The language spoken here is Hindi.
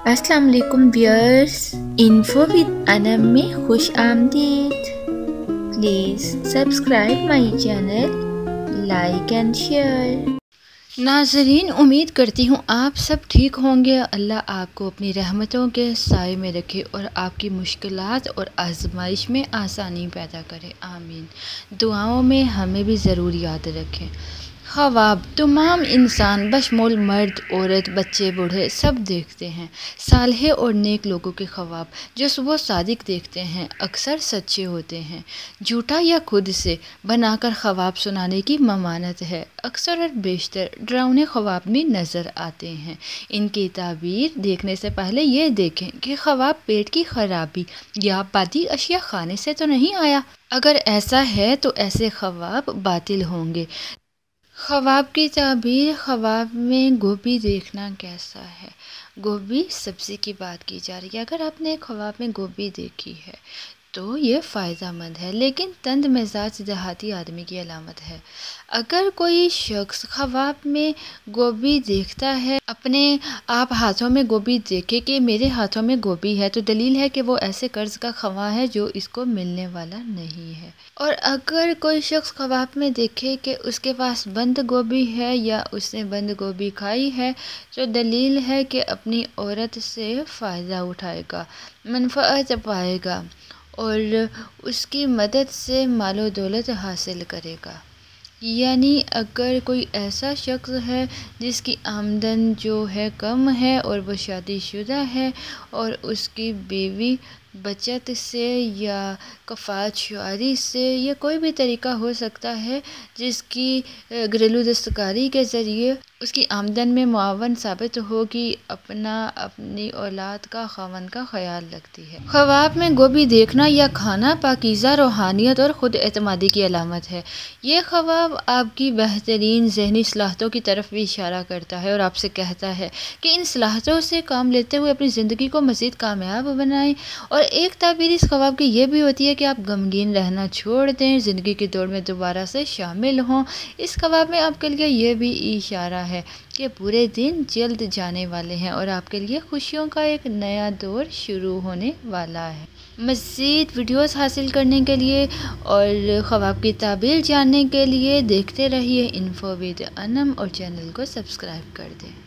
अस्सलाम वालेकुम व्यूअर्स, इन्फो विद अनम में खुश आमदीद। Please subscribe my channel, like and share. नाज़रीन, उम्मीद करती हूँ आप सब ठीक होंगे। अल्लाह आपको अपनी रहमतों के साए में रखे और आपकी मुश्किलात और आजमाइश में आसानी पैदा करे, आमीन। दुआओं में हमें भी ज़रूर याद रखें। ख्वाब तमाम इंसान बशमूल मर्द, औरत, बच्चे, बूढ़े सब देखते हैं। सालेह और नेक लोगों के ख्वाब जो वो सादिक देखते हैं अक्सर सच्चे होते हैं। झूठा या खुद से बनाकर ख्वाब सुनाने की ममानत है। अक्सर और बेशतर डरावने ख्वाब भी नज़र आते हैं। इनकी ताबीर देखने से पहले ये देखें कि ख्वाब पेट की खराबी या बादी अशिया खाने से तो नहीं आया। अगर ऐसा है तो ऐसे ख्वाब बातिल होंगे। ख्वाब की ताबीर। ख्वाब में गोभी देखना कैसा है? गोभी सब्ज़ी की बात की जा रही है। अगर आपने ख्वाब में गोभी देखी है तो ये फ़ायदेमंद है, लेकिन तंद मिजाज देहाती आदमी की अलामत है। अगर कोई शख्स ख्वाब में गोभी देखता है, अपने आप हाथों में गोभी देखे कि मेरे हाथों में गोभी है, तो दलील है कि वो ऐसे कर्ज़ का ख्वाह है जो इसको मिलने वाला नहीं है। और अगर कोई शख्स ख्वाब में देखे कि उसके पास बंद गोभी है या उसने बंद गोभी खाई है, तो दलील है कि अपनी औरत से फ़ायदा उठाएगा, मनफ़अत पाएगा और उसकी मदद से मालो दौलत हासिल करेगा। यानी अगर कोई ऐसा शख्स है जिसकी आमदन जो है कम है और वो शादीशुदा है और उसकी बीवी बचत से या कफ़ात शुआरी से या कोई भी तरीका हो सकता है जिसकी घरेलू दस्तकारी के ज़रिए उसकी आमदन में मुआवन साबित हो कि अपनी औलाद का ख़ावंद का ख्याल रखती है। ख्वाब में गोभी देखना या खाना पाकीज़ा रूहानियत और ख़ुद एतमादी की अलामत है। ये ख्वाब आपकी बेहतरीन ज़हनी सलाहतों की तरफ भी इशारा करता है और आपसे कहता है कि इन सलाहतों से काम लेते हुए अपनी ज़िंदगी को मज़ीद कामयाब बनाएं। और एक ताबीर इस ख्वाब की ये भी होती है कि आप गमगीन रहना छोड़ दें, ज़िंदगी की दौड़ में दोबारा से शामिल हों। इस ख्वाब में आपके लिए ये भी इशारा है कि पूरे दिन जल्द जाने वाले हैं और आपके लिए खुशियों का एक नया दौर शुरू होने वाला है। मज़ीद वीडियोस हासिल करने के लिए और ख्वाब की ताबीर जानने के लिए देखते रहिए इन्फो विद अनम और चैनल को सब्सक्राइब कर दें।